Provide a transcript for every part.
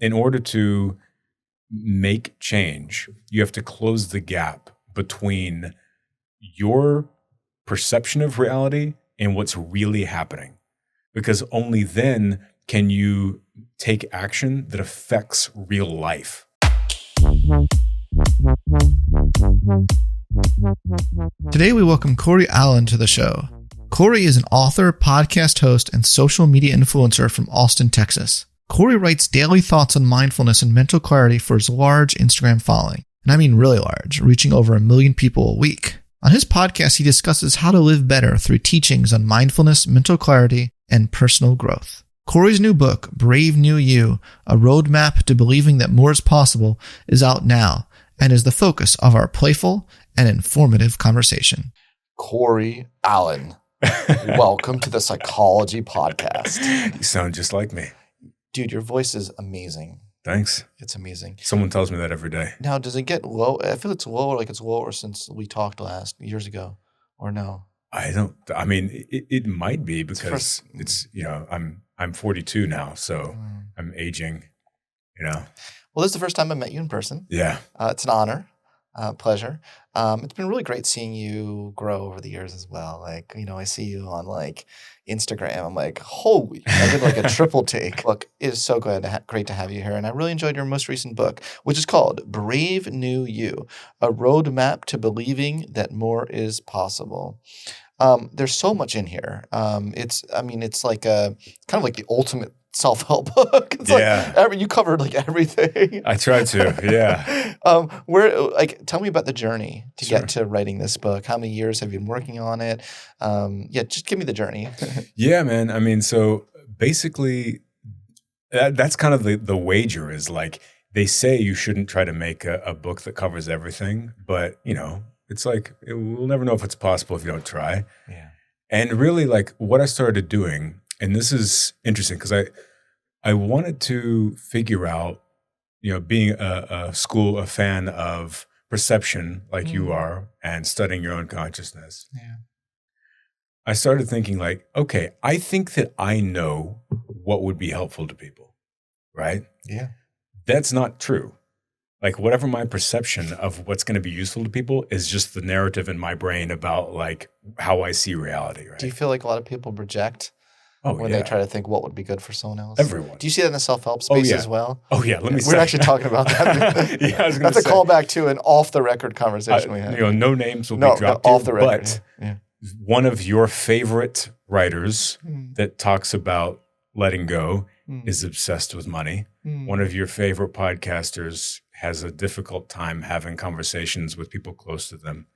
in order to make change, you have to close the gap between your perception of reality and what's really happening. Because only then can you take action that affects real life. Today we welcome Cory Allen to the show. Cory is an author, podcast host, and social media influencer from Austin, Texas. Cory writes daily thoughts on mindfulness and mental clarity for his large Instagram following. And I mean really large, reaching over 1 million people a week. On his podcast, he discusses how to live better through teachings on mindfulness, mental clarity, and personal growth. Cory's new book, Brave New You, A Roadmap to Believing That More is Possible, is out now and is the focus of our playful and informative conversation. Cory Allen, welcome to the Psychology Podcast. You sound just like me. Dude, your voice is amazing. Thanks. It's amazing. Someone tells me that every day. Now, does it get low? I feel it's lower, like it's lower since we talked last years ago, or no? I mean, it might be because it's I'm 42 now, so I'm aging, Well, this is the first time I met you in person. Yeah. It's an honor, pleasure. It's been really great seeing you grow over the years as well. Like, I see you on like Instagram. I'm like, holy, I did like a triple take. Look, it is so great to have you here. And I really enjoyed your most recent book, which is called Brave New You, A Roadmap to Believing That More is Possible. There's so much in here. It's like kind of like the ultimate self-help book. It's like you covered like everything. I tried to, yeah. Tell me about the journey to get to writing this book. How many years have you been working on it? Just give me the journey. Yeah, man. I mean, so basically that's kind of the wager is like, they say you shouldn't try to make a book that covers everything, but it's like, we'll never know if it's possible if you don't try. Yeah. And really like what I started doing, and this is interesting because I wanted to figure out, being a fan of perception like you are and studying your own consciousness. Yeah. I started thinking like, okay, I think that I know what would be helpful to people, right? Yeah. That's not true. Like whatever my perception of what's going to be useful to people is just the narrative in my brain about like how I see reality, right? Do you feel like a lot of people project when they try to think what would be good for someone else? Everyone. Do you see that in the self-help space as well? Oh yeah, We're actually talking about that. That's a callback to an off-the-record conversation we had. No names will be dropped off the record. But one of your favorite writers that talks about letting go is obsessed with money. One of your favorite podcasters has a difficult time having conversations with people close to them.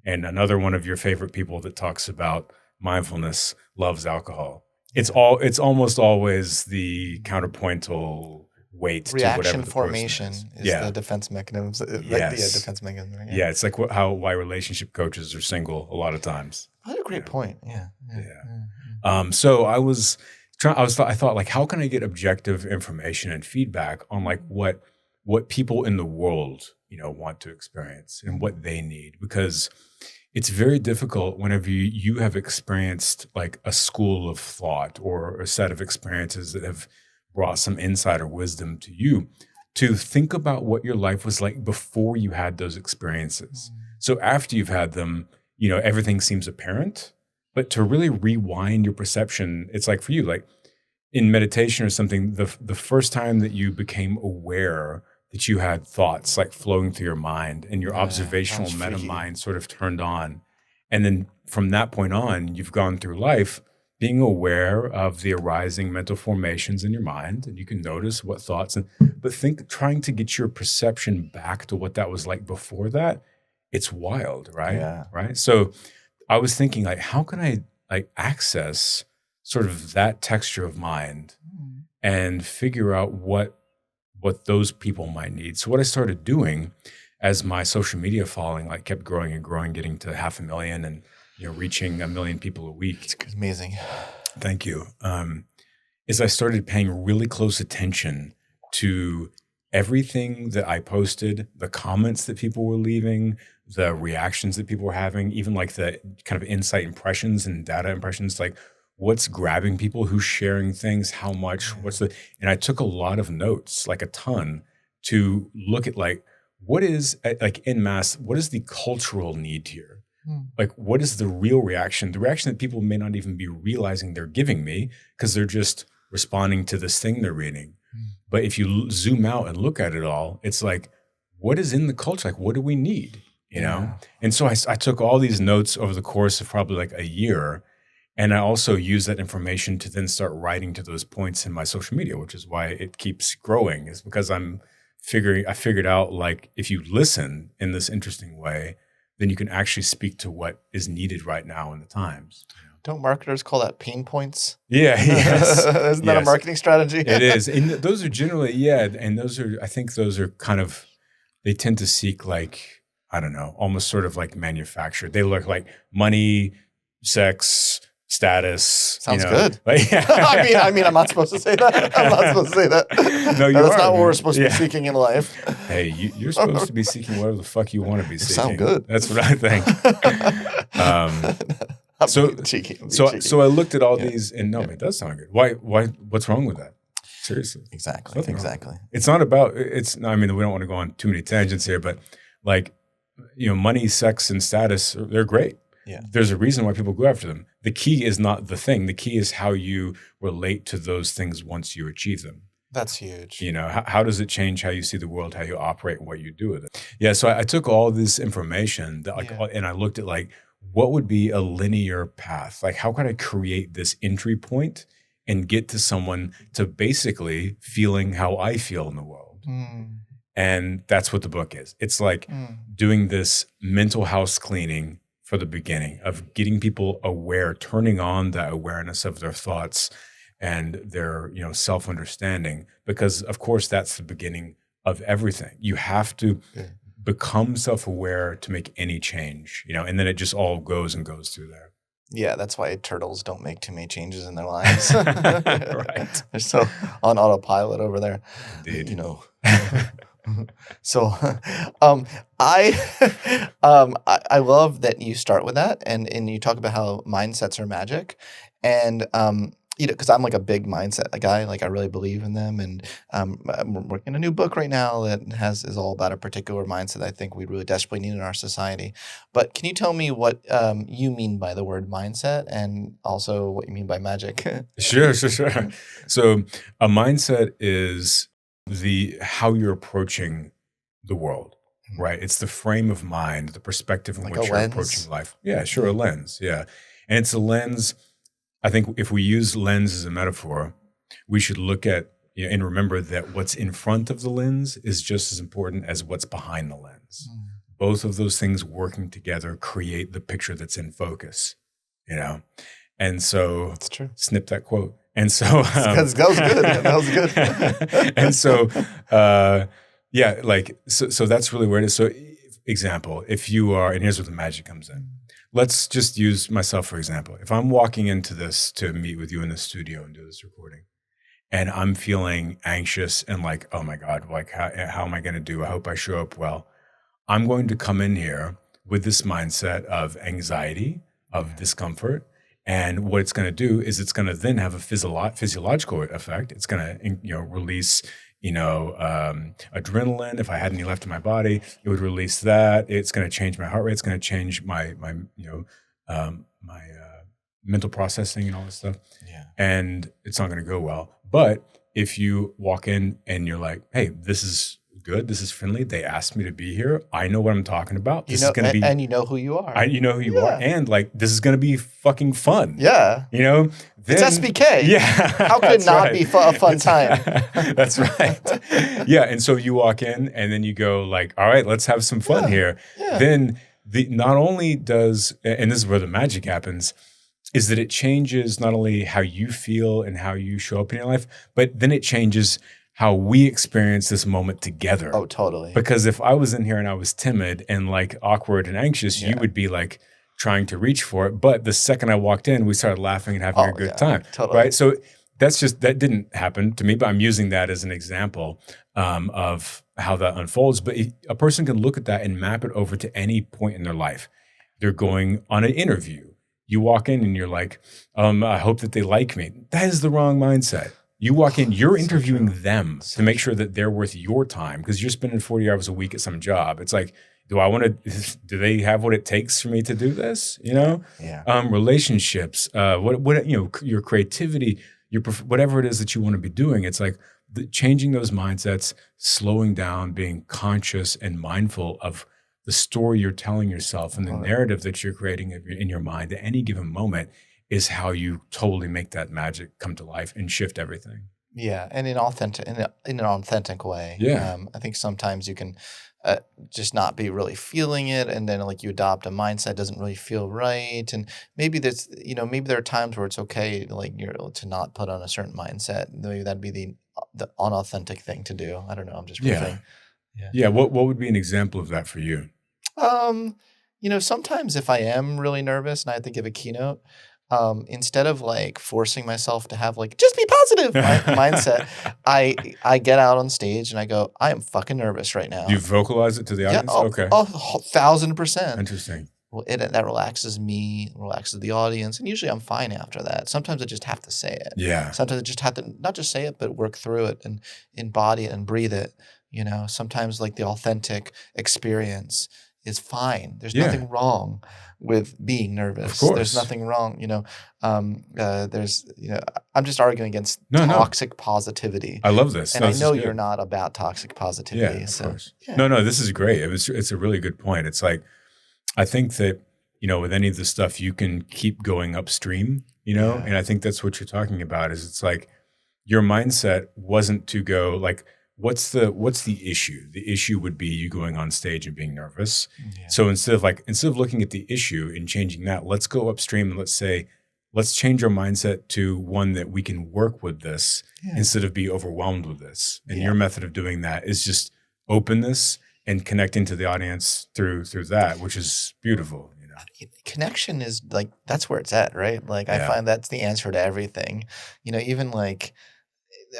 And another one of your favorite people that talks about mindfulness loves alcohol. It's almost always the counterpointal weight to whatever reaction the formation is the defense mechanism. Defense mechanism. Right? Yeah, it's like why relationship coaches are single a lot of times. That's a great point. Yeah. So I thought like, how can I get objective information and feedback on like what people in the world, want to experience and what they need? Because it's very difficult whenever you have experienced like a school of thought or a set of experiences that have brought some insight or wisdom to you to think about what your life was like before you had those experiences. So after you've had them, everything seems apparent, but to really rewind your perception, it's like for you, like in meditation or something, the first time that you became aware that you had thoughts like flowing through your mind and your observational meta mind sort of turned on. And then from that point on, you've gone through life being aware of the arising mental formations in your mind, and you can notice what thoughts, trying to get your perception back to what that was like before that, it's wild, right? Yeah. Right. So I was thinking like, how can I like access sort of that texture of mind and figure out what those people might need. So what I started doing as my social media following like kept growing and growing, getting to 500,000 and reaching 1 million people a week. It's amazing. Thank you. Is I started paying really close attention to everything that I posted, the comments that people were leaving, the reactions that people were having, even like the kind of insight impressions and data impressions, like what's grabbing people, who's sharing things, how much, and I took a lot of notes, like a ton, to look at like, what is like en masse, what is the cultural need here? Like, what is the real reaction? The reaction that people may not even be realizing they're giving me because they're just responding to this thing they're reading. But if you zoom out and look at it all, it's like, what is in the culture? Like, what do we need? You know? And so I took all these notes over the course of probably like a year. And I also use that information to then start writing to those points in my social media, which is why it keeps growing, is because I figured out like, if you listen in this interesting way, then you can actually speak to what is needed right now in the times. Don't marketers call that pain points? Yeah, yes. Isn't that a marketing strategy? It is. And those are generally, and I think those are kind of, they tend to seek like, I don't know, almost sort of like manufactured. They look like money, sex, status. Sounds good. Like, I mean, I'm not supposed to say that. I'm not supposed to say that. No, that's not what we're supposed to be seeking in life. Hey, you're supposed to be seeking whatever the fuck you want to be seeking. Sound good. That's what I think. So I looked at all these, and no, it does sound good. Why? What's wrong with that? Seriously. Exactly. It's not about. I mean, we don't want to go on too many tangents here, but like, money, sex, and status, they're great. Yeah. There's a reason why people go after them. The key is not the thing. The key is how you relate to those things once you achieve them. That's huge. How does it change how you see the world, how you operate, and what you do with it? Yeah. So I took all this information and I looked at like, what would be a linear path? Like, how can I create this entry point and get to someone to basically feeling how I feel in the world? And that's what the book is. It's like doing this mental house cleaning for the beginning of getting people aware, turning on that awareness of their thoughts and their, self-understanding, because of course that's the beginning of everything. You have to become self-aware to make any change, and then it just all goes through there. Yeah, that's why turtles don't make too many changes in their lives. Right. They're so on autopilot over there. Indeed. So, I love that you start with that, and you talk about how mindsets are magic, and because I'm like a big mindset guy, like I really believe in them, and I'm working a new book right now that is all about a particular mindset I think we really desperately need in our society. But can you tell me what you mean by the word mindset, and also what you mean by magic? Sure. So a mindset is how you're approaching the world, right? It's the frame of mind, the perspective in which you're approaching life. Yeah, sure, a lens. Yeah. And it's a lens. I think if we use lens as a metaphor, we should look at, and remember that what's in front of the lens is just as important as what's behind the lens. Both of those things working together create the picture that's in focus, And so that's true. Snip that quote. And so that was good. That was good. And so so that's really where it is. So example, if you are, and here's where the magic comes in. Let's just use myself for example. If I'm walking into this to meet with you in the studio and do this recording, and I'm feeling anxious and like, oh my God, like how am I going to do? I hope I show up well. I'm going to come in here with this mindset of anxiety, of discomfort. And what it's going to do is it's going to then have a physiological effect. It's going to, release, adrenaline. If I had any left in my body, it would release that. It's going to change my heart rate. It's going to change my mental processing and all this stuff. Yeah. And it's not going to go well. But if you walk in and you're like, hey, this is good. This is friendly. They asked me to be here. I know what I'm talking about. This is going to be, and you know who you are. You know who you are, and like this is going to be fucking fun. Yeah, then, it's SBK. Yeah, how could it not be a fun time? That's right. Yeah, and so you walk in, and then you go like, all right, let's have some fun here. Yeah. Then not only does, and this is where the magic happens, is that it changes not only how you feel and how you show up in your life, but then it changes how we experience this moment together. Oh, totally. Because if I was in here and I was timid and like awkward and anxious, you would be like trying to reach for it. But the second I walked in, we started laughing and having a good time. Totally. Right. So that didn't happen to me, but I'm using that as an example of how that unfolds. But a person can look at that and map it over to any point in their life. They're going on an interview. You walk in and you're like, I hope that they like me. That is the wrong mindset. You walk in, you're interviewing them to make sure that they're worth your time because you're spending 40 hours a week at some job. It's like, do they have what it takes for me to do this? Yeah. Relationships, your creativity, whatever it is that you want to be doing. It's like changing those mindsets, slowing down, being conscious and mindful of the story you're telling yourself and the narrative that you're creating in your mind at any given moment is how you totally make that magic come to life and shift everything. Yeah, and in an authentic way. Yeah. I think sometimes you can just not be really feeling it, and then like you adopt a mindset doesn't really feel right, and maybe maybe there are times where it's okay to not put on a certain mindset. Maybe that'd be the unauthentic thing to do. I don't know. I'm just riffing. Yeah. What would be an example of that for you? Sometimes if I am really nervous and I have to give a keynote, instead of like forcing myself to have like just be positive mindset, I get out on stage and I go, I am fucking nervous right now. You vocalize it to the audience? Okay. 1,000%. Interesting. Well, that relaxes me, relaxes the audience, and usually I'm fine after that. Sometimes I just have to say it. Yeah. Sometimes I just have to not just say it, but work through it and embody it and breathe it. Sometimes like the authentic experience is fine. There's nothing wrong with being nervous. Of course. There's nothing wrong. I'm just arguing against toxic positivity. I love this. And I know you're not about toxic positivity. Yeah, of course. Yeah. No, this is great. It's a really good point. It's like, I think that, with any of this stuff, you can keep going upstream, and I think that's what you're talking about is it's like your mindset wasn't to go like, what's the issue? The issue would be you going on stage and being nervous. Yeah. So instead of looking at the issue and changing that, let's go upstream and let's change our mindset to one that we can work with this instead of be overwhelmed with this. And your method of doing that is just openness and connecting to the audience through that, which is beautiful. Connection is like, that's where it's at, right? Like I find that's the answer to everything. Even like,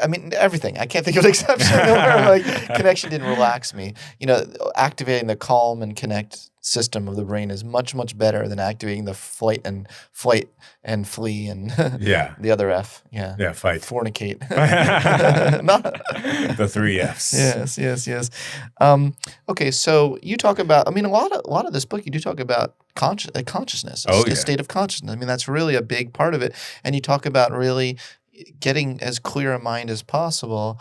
I mean, everything. I can't think of an exception where like connection didn't relax me. Activating the calm and connect system of the brain is much, much better than activating the flight and flee and the other F. Yeah. Yeah. Fight. Fornicate. The 3 Fs. Yes. Okay. So you talk about, a lot of this book, you do talk about consciousness, a state of consciousness. I mean, that's really a big part of it. And you talk about really getting as clear a mind as possible.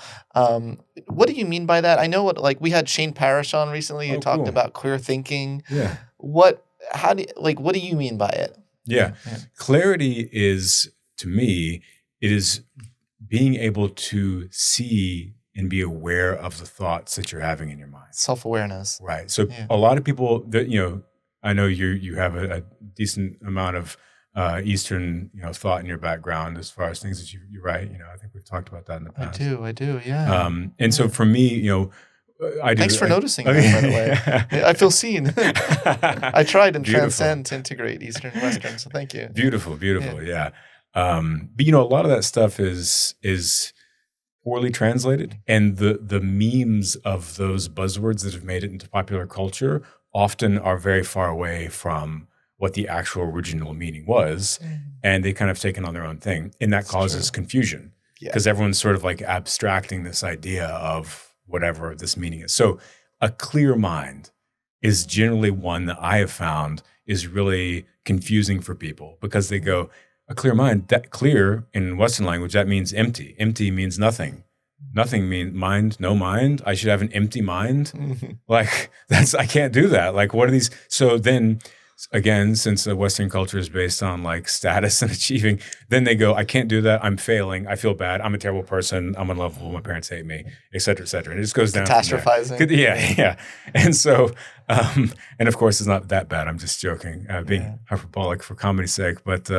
What do you mean by that? I know we had Shane Parrish on recently who talked about clear thinking. Yeah. What do you mean by it? Yeah. Clarity is, to me, it is being able to see and be aware of the thoughts that you're having in your mind. Self-awareness. Right. So a lot of people that, I know you have a decent amount of Eastern, thought in your background as far as things that you write. I think we've talked about that in the past. I do. Yeah. And so for me, I do. Thanks for noticing that, by the way. I feel seen. I tried and transcend to integrate Eastern and Western. So thank you. Beautiful. Yeah. But a lot of that stuff is poorly translated, and the memes of those buzzwords that have made it into popular culture often are very far away from what the actual original meaning was, and they kind of taken on their own thing, and that causes confusion because everyone's sort of like abstracting this idea of whatever this meaning is. So a clear mind is generally one that I have found is really confusing for people because they go, a clear mind, that clear in Western language, that means empty. Empty means nothing. Nothing means mind, no mind. I should have an empty mind. Like I can't do that. Like what are these? So then again, since the Western culture is based on like status and achieving, then they go, I can't do that. I'm failing. I feel bad. I'm a terrible person. I'm unlovable. My parents hate me, et cetera, et cetera. And it just goes down. Catastrophizing. Yeah. And so, and of course it's not that bad. I'm just joking, being hyperbolic for comedy's sake. But,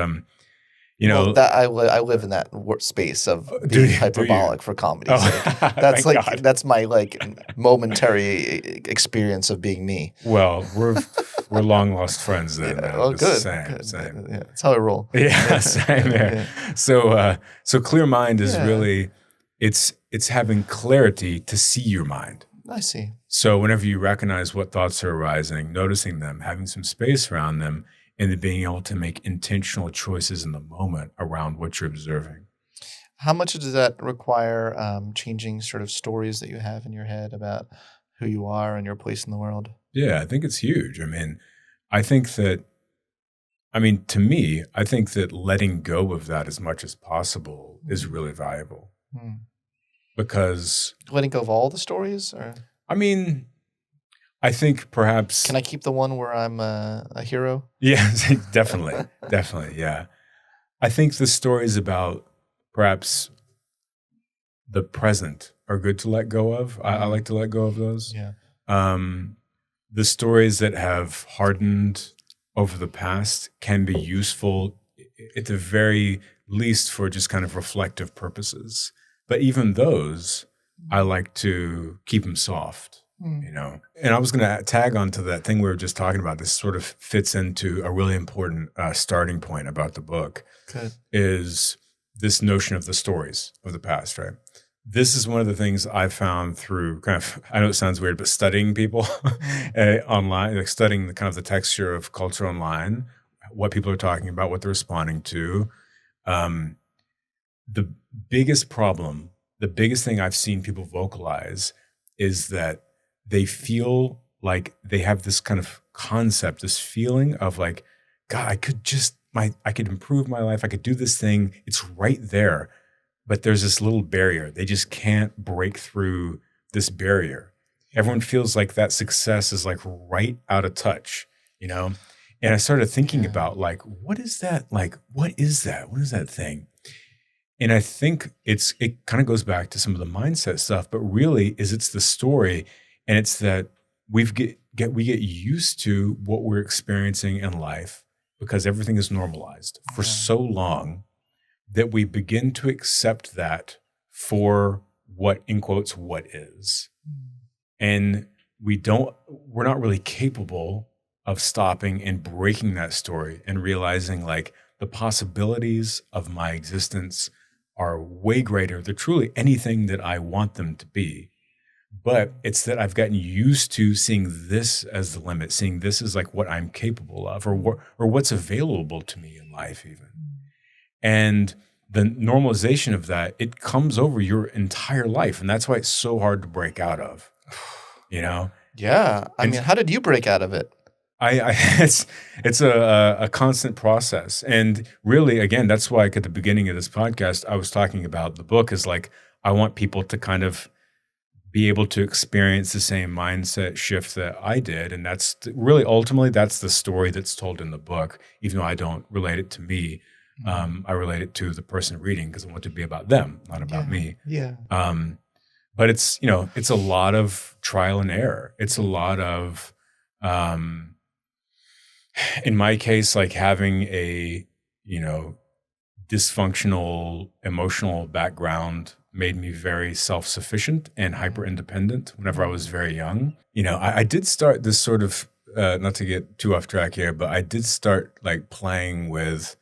I live in that space of being hyperbolic for comedy's sake. That's that's my momentary experience of being me. Well, we're long lost friends then. Oh, good. Same. Yeah, that's how I roll. Yeah, same there. Yeah. So clear mind is really it's having clarity to see your mind. I see. So whenever you recognize what thoughts are arising, noticing them, having some space around them, and then being able to make intentional choices in the moment around what you're observing. How much does that require changing sort of stories that you have in your head about who you are and your place in the world? Yeah, I think it's huge. I think that, to me, I think that letting go of that as much as possible is really valuable. Because letting go of all the stories, or I think perhaps can I keep the one where I'm a hero? Yeah, definitely, definitely, yeah. I think the stories about perhaps the present are good to let go of. I like to let go of those. Yeah. The stories that have hardened over the past can be useful at the very least for just kind of reflective purposes. But even those, I like to keep them soft, And I was going to tag onto that thing we were just talking about. This sort of fits into a really important starting point about the book. Good. Is this notion of the stories of the past, right? This is one of the things I've found through kind of, I know it sounds weird, but studying people online, like studying the kind of the texture of culture online, what people are talking about, what they're responding to. The biggest problem, the biggest thing I've seen people vocalize is that they feel like they have this kind of concept, this feeling of like, God, I could improve my life. I could do this thing. It's right there. But there's this little barrier. They just can't break through this barrier. Everyone feels like that success is like right out of touch, And I started thinking about like, what is that? Like, what is that? What is that thing? And I think it kind of goes back to some of the mindset stuff, but really it's the story. And it's that we get used to what we're experiencing in life because everything is normalized for so long that we begin to accept that for what, in quotes, what is. And we're not really capable of stopping and breaking that story and realizing like the possibilities of my existence are way greater. They're truly anything that I want them to be. But it's that I've gotten used to seeing this as the limit, seeing this as like what I'm capable of or what's available to me in life even. And the normalization of that, it comes over your entire life. And that's why it's so hard to break out of, Yeah. How did you break out of it? It's a constant process. And really, again, that's why at the beginning of this podcast, I was talking about the book is like, I want people to kind of be able to experience the same mindset shift that I did. And that's really, ultimately, that's the story that's told in the book, even though I don't relate it to me. I relate it to the person reading because I want it to be about them, not about me. Yeah. But it's a lot of trial and error. It's a lot of, in my case, like having a, dysfunctional emotional background made me very self-sufficient and hyper-independent whenever I was very young. I did start this sort of, not to get too off track here, but I did start like playing with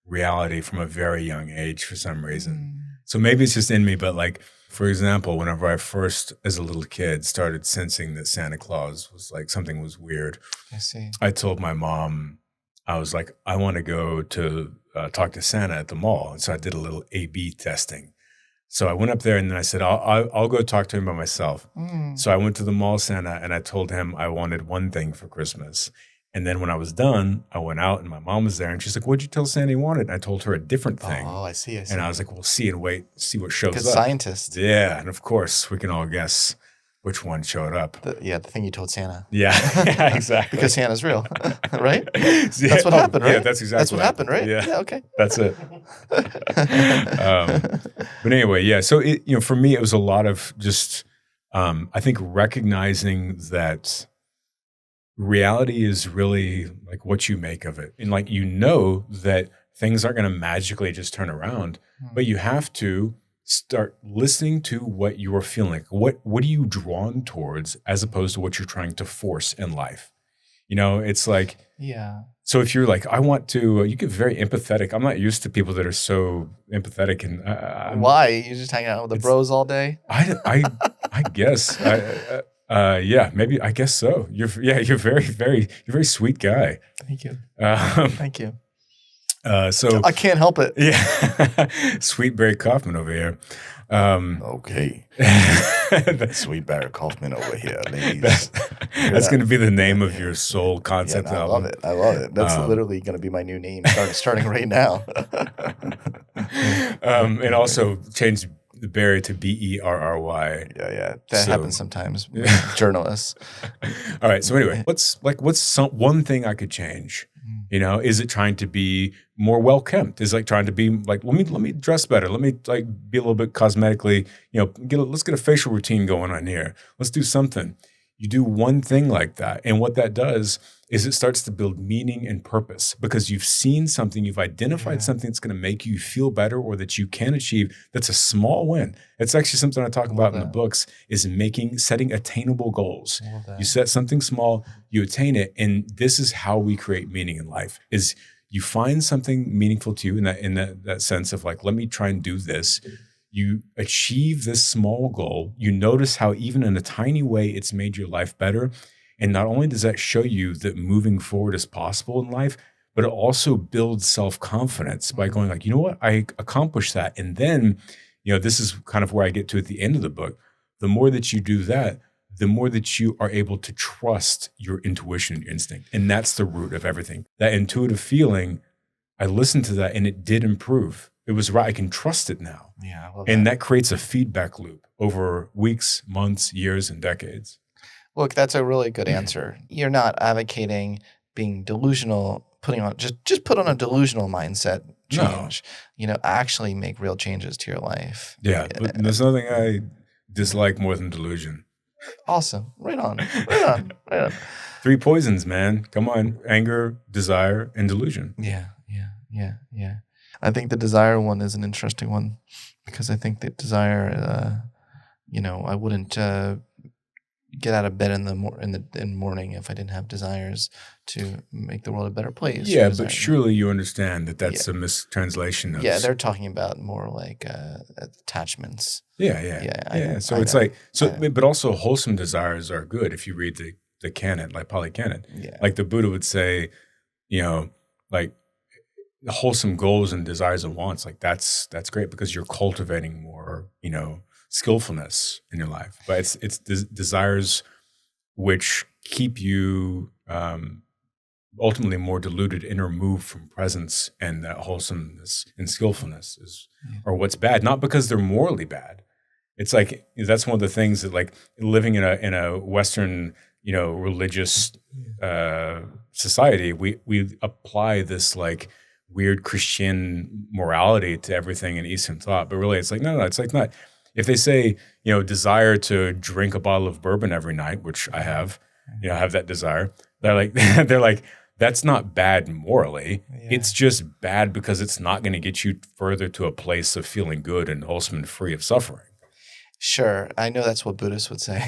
reality from a very young age for some reason. So maybe it's just in me, but like, for example, whenever I first, as a little kid, started sensing that Santa Claus was like, something was weird. I see. I told my mom, I was like, I want to go to talk to Santa at the mall. And so I did a little A/B testing. So I went up there and then I said, I'll go talk to him by myself. So I went to the mall Santa and I told him I wanted one thing for Christmas. And then when I was done, I went out and my mom was there and she's like, what'd you tell Santa you wanted? And I told her a different thing. Oh, I see. And I was like, well, see and wait, see what shows Good up. scientist. Yeah. And of course, we can all guess which one showed up. The thing you told Santa. Yeah, exactly. Because Santa's real, right? That's what happened, right? Yeah, that's exactly what happened, right? Yeah, okay. That's it. But anyway, yeah. So, for me, it was a lot of just, I think, recognizing that reality is really like what you make of it. And like, that things aren't going to magically just turn around, but you have to start listening to what you're feeling. What are you drawn towards as opposed to what you're trying to force in life? It's like, yeah. So if you're like, I want to, you get very empathetic. I'm not used to people that are so empathetic. And why? You just hang out with the bros all day? I guess. Yeah, maybe, I guess so. You're very sweet guy. Thank you. Um, Thank you. so I can't help it. yeah, sweet Barry Kaufman over here. Okay. Sweet Barry Kaufman over here, ladies. That's going to be the name of your soul concept I album. love it. That's literally going to be my new name starting right now. And also change the Barry to Berry. Yeah. That happens sometimes with journalists. All right. So anyway, what's one thing I could change? You know, is it trying to be more well kept? Is it like trying to be like, let me dress better. Let me like be a little bit cosmetically, you know, let's get a facial routine going on here. Let's do something. You do one thing like that. And what that does is it starts to build meaning and purpose because you've seen something, you've identified something that's going to make you feel better or that you can achieve. That's a small win. It's actually something I talk about in the books is setting attainable goals. You set something small, you attain it. And this is how we create meaning in life is you find something meaningful to you in that sense of like, let me try and do this. You achieve this small goal. You notice how even in a tiny way, it's made your life better. And not only does that show you that moving forward is possible in life, but it also builds self-confidence by going like, you know what, I accomplished that. And then, you know, this is kind of where I get to at the end of the book. The more that you do that, the more that you are able to trust your intuition and instinct. And that's the root of everything. That intuitive feeling, I listened to that and it did improve. It was right. I can trust it now. Yeah, I love and that creates a feedback loop over weeks, months, years, and decades. Look, that's a really good answer. You're not advocating being delusional, just put on a delusional mindset change. No. You know, actually make real changes to your life. Yeah, but there's nothing I dislike more than delusion. Awesome. Right on. 3 poisons, man. Come on. Anger, desire, and delusion. Yeah. I think the desire one is an interesting one because I think that desire, I wouldn't get out of bed in the morning if I didn't have desires to make the world a better place. Yeah, but surely you understand that that's a mistranslation of. Yeah, they're talking about more like attachments. Yeah. So it's like but also wholesome desires are good if you read the canon, like Pali Canon. Yeah. Like the Buddha would say, you know, like wholesome goals and desires and wants, like that's great because you're cultivating more, you know, skillfulness in your life. But it's desires which keep you ultimately more diluted and removed from presence, and that wholesomeness and skillfulness are what's bad, not because they're morally bad. It's like that's one of the things that like living in a Western, you know, religious society, we apply this like weird Christian morality to everything in Eastern thought, but really it's like no, it's like not. If they say, you know, desire to drink a bottle of bourbon every night, which I have, you know, I have that desire. They're like that's not bad morally. Yeah. It's just bad because it's not going to get you further to a place of feeling good and wholesome and free of suffering. Sure, I know that's what Buddhists would say.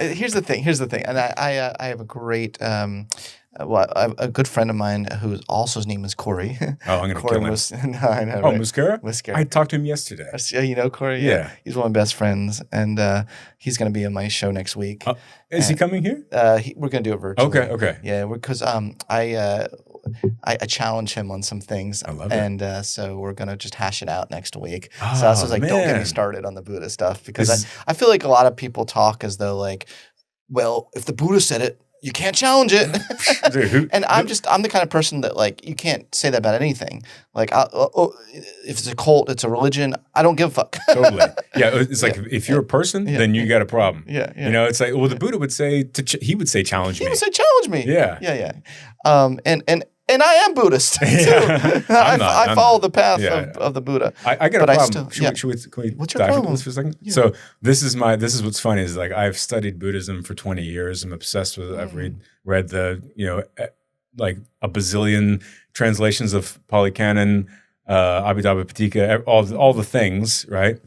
Here's the thing, and I have a great, a good friend of mine who also his name is Cory. Oh, I'm going to kill him. No, I know. Oh, right? Muscara? I talked to him yesterday. You know Cory? Yeah. He's one of my best friends, and he's going to be on my show next week. Is he coming here? We're going to do it virtually. Okay. Yeah, because I challenge him on some things. I love it. And so we're going to just hash it out next week. So I was like, don't get me started on the Buddha stuff because I feel like a lot of people talk as though like, well, if the Buddha said it, you can't challenge it. Dude, and I'm the kind of person that like, you can't say that about anything. Like, if it's a cult, it's a religion, I don't give a fuck. Totally. Yeah. It's like, if you're a person, then you got a problem. Yeah. You know, it's like, well, the Buddha would say, he would say, challenge me. He would say, challenge me. Yeah. And I am Buddhist too. I follow the path of the Buddha. I got a problem. Can we What's your problem? This for a second? Yeah. So this is what's funny is like I've studied Buddhism for 20 years. I'm obsessed with it. I've read the, you know, like a bazillion translations of Pali Canon, Abhidhamma Pitaka, all the things, right?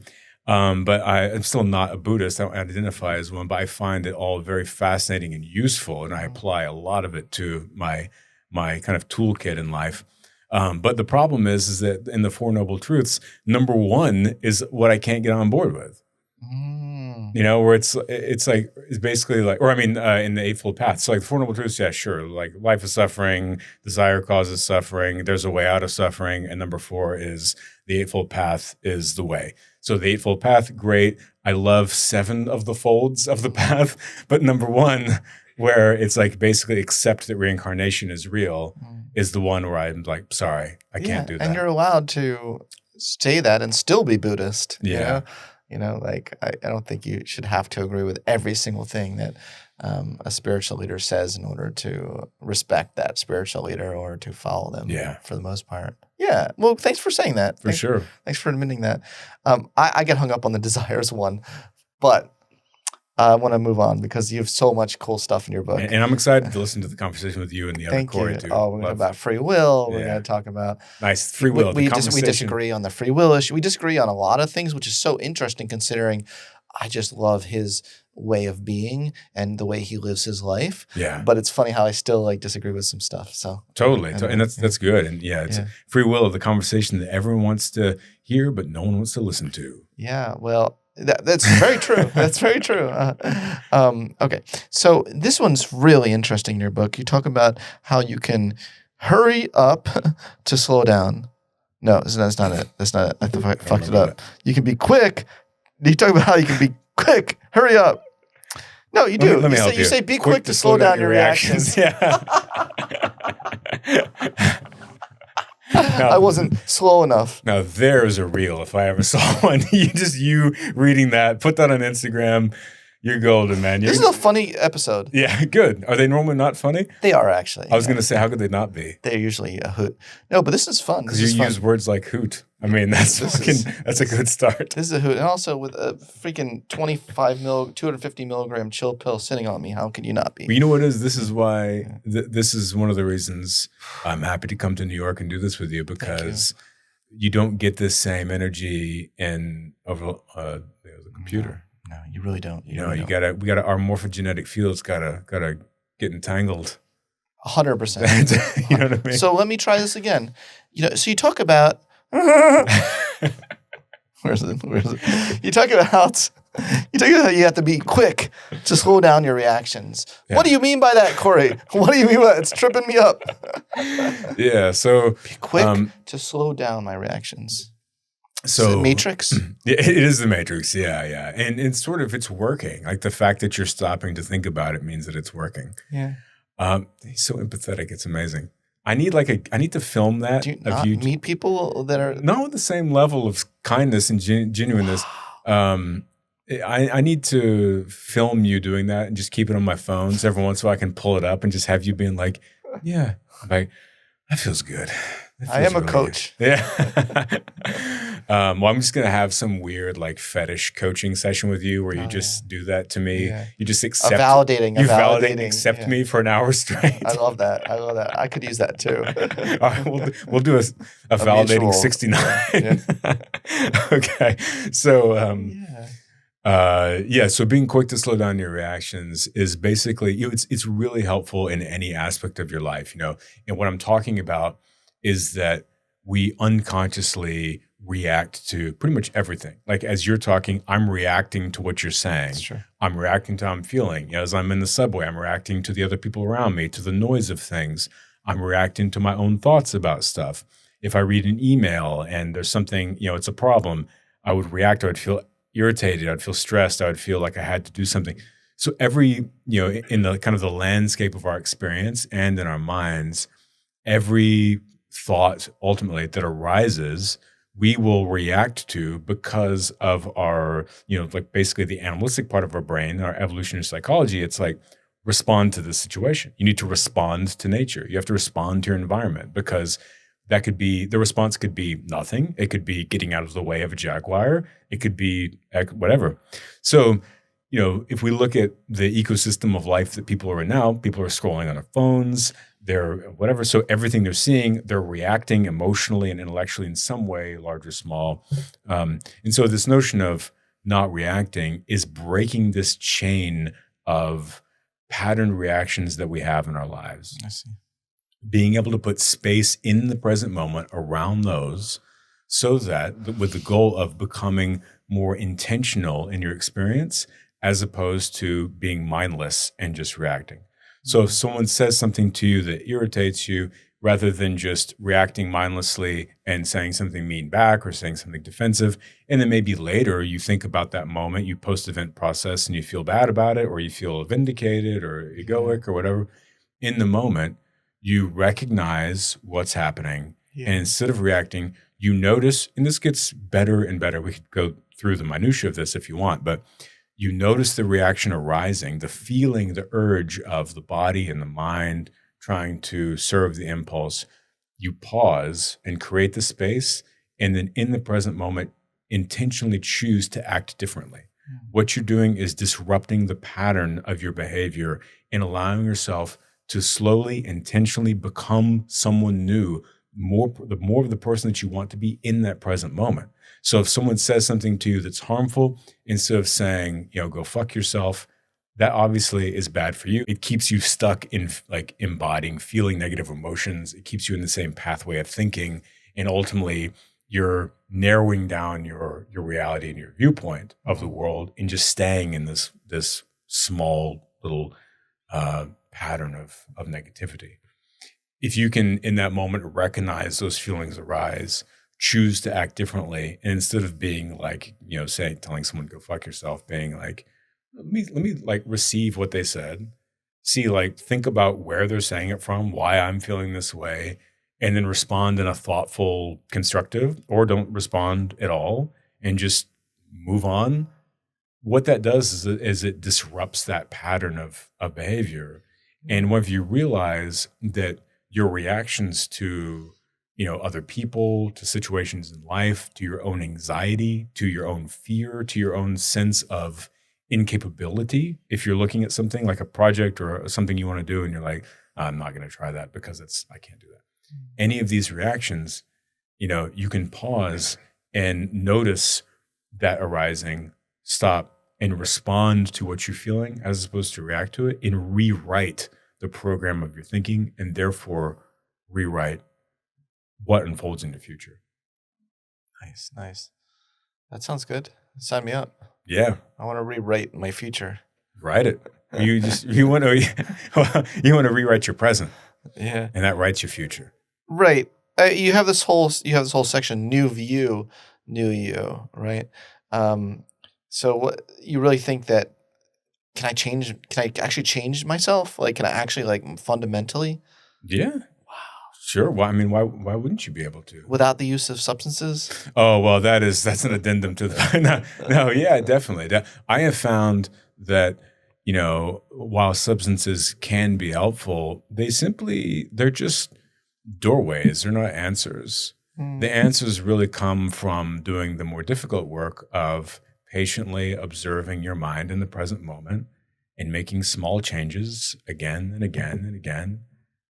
But I'm still not a Buddhist. I don't identify as one, but I find it all very fascinating and useful, and I apply a lot of it to my kind of toolkit in life. But the problem is that in the Four Noble Truths, number one is what I can't get on board with. You know, where it's basically like, or I mean, in the Eightfold Path. So like the Four Noble Truths, yeah, sure. Like life is suffering, desire causes suffering, there's a way out of suffering. And number 4 is the Eightfold Path is the way. So the Eightfold Path, great. I love 7 of the folds of the path. But number 1, where it's like basically accept that reincarnation is real, is the one where I'm like, sorry, I can't do that. And you're allowed to say that and still be Buddhist. Yeah. You know, like I don't think you should have to agree with every single thing that a spiritual leader says in order to respect that spiritual leader or to follow them for the most part. Yeah. Well, thanks for saying that. Sure. Thanks for admitting that. I get hung up on the desires one, but I want to move on because you have so much cool stuff in your book. And I'm excited to listen to the conversation with you and the other Cory too. Oh, we're going to talk about free will. We're going to talk about free will. We disagree on the free will issue. We disagree on a lot of things, which is so interesting considering I just love his way of being and the way he lives his life. Yeah. But it's funny how I still like disagree with some stuff. So totally. And that's good. And it's free will, the conversation that everyone wants to hear, but no one wants to listen to. Yeah. Well, that's very true. That's very true. Okay. So this one's really interesting in your book. You talk about how you can hurry up to slow down. No, that's not it. That's not it. I fucked it up. You can be quick. You talk about how you can be quick. Hurry up. No, you do. Let me help you. You say be quick to slow down your reactions. Yeah. Now, I wasn't slow enough. Now there's a reel if I ever saw one. you reading that, put that on Instagram. You're golden, man. This is a funny episode. Yeah, good. Are they normally not funny? They are actually. I was going to say, how could they not be? They're usually a hoot. No, but this is fun. Because you use words like hoot. I mean, that's a good start. This is a hoot. And also with a freaking 250 milligram chill pill sitting on me, how could you not be? Well, you know what it is? This is why, this is one of the reasons I'm happy to come to New York and do this with you, because you don't get this same energy over the computer. No, you really don't. We gotta our morphogenetic field's gotta get entangled. 100%. You know what I mean? So let me try this again. So you talk about where's it? You talk about how you have to be quick to slow down your reactions. Yeah. What do you mean by that, Cory? What do you mean by that? It's tripping me up. Yeah. So be quick to slow down my reactions. So is it Matrix? It is the Matrix, yeah. And it's working. Like the fact that you're stopping to think about it means that it's working. Yeah. He's so empathetic. It's amazing. I need to film that. Do you not meet people that are not with the same level of kindness and genuineness? I need to film you doing that and just keep it on my phone so every once in a while I can pull it up and just have you being like, yeah, like that feels good. I am a coach. Good. Yeah. Well, I'm just gonna have some weird like fetish coaching session with you where you just do that to me. Yeah. You just accept. You validate and accept me for an hour straight. I love that. I could use that too. All right, we'll do a validating 69. Yeah. Okay. So so being quick to slow down your reactions is basically it's really helpful in any aspect of your life. And what I'm talking about is that we unconsciously react to pretty much everything. Like as you're talking, I'm reacting to what you're saying. That's true. I'm reacting to how I'm feeling. As I'm in the subway, I'm reacting to the other people around me, to the noise of things. I'm reacting to my own thoughts about stuff. If I read an email and there's something, it's a problem, I would react. I would feel irritated. I'd feel stressed. I would feel like I had to do something. So every, in the kind of the landscape of our experience and in our minds, every thought ultimately that arises, we will react to because of our, like basically the animalistic part of our brain, our evolutionary psychology. It's like respond to this situation. You need to respond to nature. You have to respond to your environment because that could be, the response could be nothing. It could be getting out of the way of a jaguar. It could be whatever. So, if we look at the ecosystem of life that people are in now, people are scrolling on their phones, they're whatever. So everything they're seeing, they're reacting emotionally and intellectually in some way, large or small. And so this notion of not reacting is breaking this chain of patterned reactions that we have in our lives. I see. Being able to put space in the present moment around those so that with the goal of becoming more intentional in your experience as opposed to being mindless and just reacting. So if someone says something to you that irritates you, rather than just reacting mindlessly and saying something mean back or saying something defensive, and then maybe later you think about that moment, you post-event process and you feel bad about it, or you feel vindicated or egoic or whatever. In the moment, you recognize what's happening. Yeah. And instead of reacting, you notice, and this gets better and better. We could go through the minutia of this if you want, but you notice the reaction arising, the feeling, the urge of the body and the mind trying to serve the impulse. You pause and create the space, and then in the present moment, intentionally choose to act differently. What you're doing is disrupting the pattern of your behavior and allowing yourself to slowly, intentionally become someone new, more of the person that you want to be in that present moment. So if someone says something to you that's harmful, instead of saying, go fuck yourself, that obviously is bad for you. It keeps you stuck in like embodying, feeling negative emotions. It keeps you in the same pathway of thinking. And ultimately, you're narrowing down your reality and your viewpoint of the world and just staying in this small little pattern of negativity. If you can, in that moment, recognize those feelings arise, choose to act differently, and instead of being like, telling someone go fuck yourself, being like, let me like receive what they said, think about where they're saying it from, why I'm feeling this way, and then respond in a thoughtful, constructive, or don't respond at all and just move on. What that does is it disrupts that pattern of behavior. And when you realize that your reactions to other people, to situations in life, to your own anxiety, to your own fear, to your own sense of incapability, if you're looking at something like a project or something you want to do and you're like, I'm not going to try that because I can't do that. Any of these reactions, you can pause and notice that arising, stop and respond to what you're feeling as opposed to react to it, and rewrite the program of your thinking, and therefore rewrite what unfolds in the future. Nice. That sounds good. Sign me up. Yeah. I want to rewrite my future. Write it. You want to rewrite your present. Yeah. And that writes your future. Right. You have this whole section, new view, new you, right? So what you really think that can I actually change myself? Like, can I actually like fundamentally? Yeah. Wow. Sure. Well, I mean, why wouldn't you be able to? Without the use of substances? Oh, well, that's an addendum to the no, yeah, definitely. I have found that, while substances can be helpful, they're just doorways. They're not answers. The answers really come from doing the more difficult work of patiently observing your mind in the present moment and making small changes again and again and again.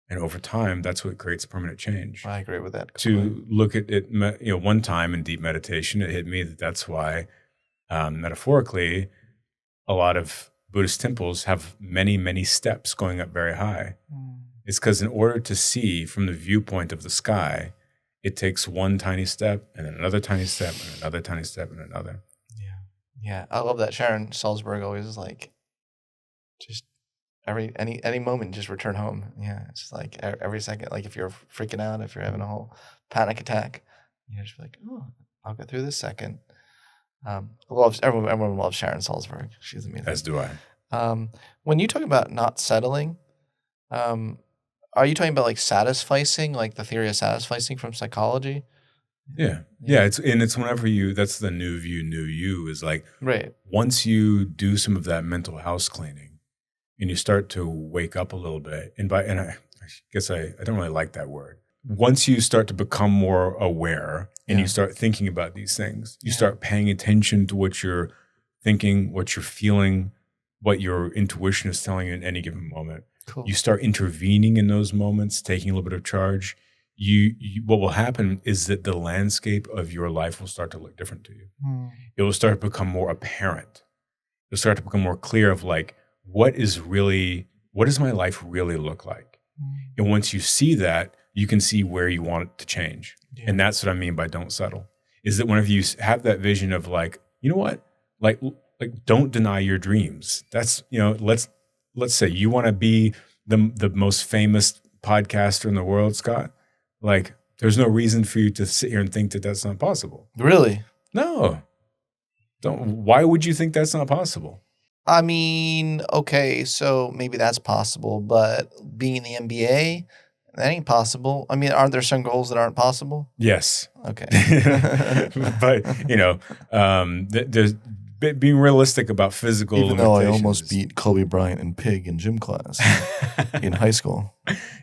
And over time, that's what creates permanent change. I agree with that. To look at it, one time in deep meditation, it hit me that's why, metaphorically, a lot of Buddhist temples have many, many steps going up very high. It's because in order to see from the viewpoint of the sky, it takes one tiny step and then another tiny step and another tiny step and another. Yeah. I love that. Sharon Salzberg always is like, just any moment, just return home. Yeah. It's just like every second, like if you're freaking out, if you're having a whole panic attack, just be like, oh, I'll get through this second. Everyone loves Sharon Salzberg. She's amazing. As do I. When you talk about not settling, are you talking about like satisficing, like the theory of satisficing from psychology? Yeah. It's whenever that's the new view, new you is like, right. Once you do some of that mental house cleaning and you start to wake up a little bit, and I guess I don't really like that word. Once you start to become more aware and you start thinking about these things, you start paying attention to what you're thinking, what you're feeling, what your intuition is telling you in any given moment. Cool. You start intervening in those moments, taking a little bit of charge. What will happen is that the landscape of your life will start to look different to you. It will start to become more apparent. It'll start to become more clear of like, what does my life really look like? And once you see that, you can see where you want it to change. Yeah. And that's what I mean by don't settle, is that whenever you have that vision of like, you know what, like don't deny your dreams. That's, let's say you want to be the most famous podcaster in the world, Scott. Like, there's no reason for you to sit here and think that that's not possible. Really? No. Why would you think that's not possible? I mean, okay, so maybe that's possible, but being in the NBA, that ain't possible. I mean, aren't there some goals that aren't possible? Yes. Okay. But, there's being realistic about physical Even though I limitations. almost beat Kobe Bryant and Pig in gym class in high school.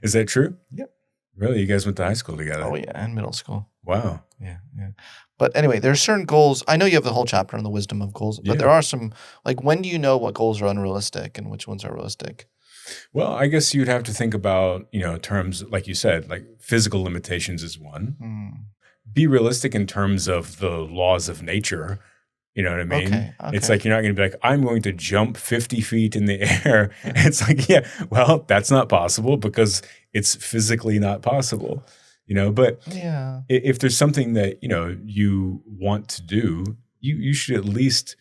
Is that true? Yep. Really? You guys went to high school together? Oh, yeah, and middle school. Wow. Yeah. But anyway, there are certain goals. I know you have the whole chapter on the wisdom of goals, but there are some, like, when do you know what goals are unrealistic and which ones are realistic? Well, I guess you'd have to think about, terms, like you said, like physical limitations is one. Be realistic in terms of the laws of nature. You know what I mean? Okay. It's like, you're not going to be like, I'm going to jump 50 feet in the air. It's like, yeah, well, that's not possible because it's physically not possible. But yeah, if there's something that, you want to do, you should at least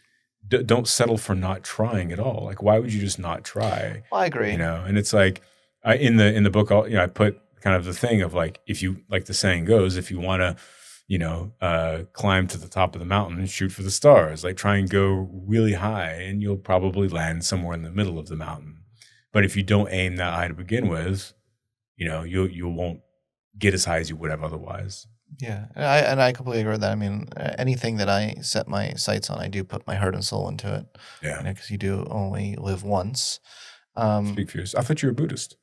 don't settle for not trying at all. Like, why would you just not try? Well, I agree. And it's like, in the book, I put kind of the thing of like, if you, like the saying goes, if you want to, climb to the top of the mountain and shoot for the stars, like try and go really high and you'll probably land somewhere in the middle of the mountain. But if you don't aim that high to begin with, you won't get as high as you would have otherwise. Yeah. And I completely agree with that. I mean, anything that I set my sights on, I do put my heart and soul into it. Yeah. Because you do only live once. Speak for yourself. I thought you were a Buddhist.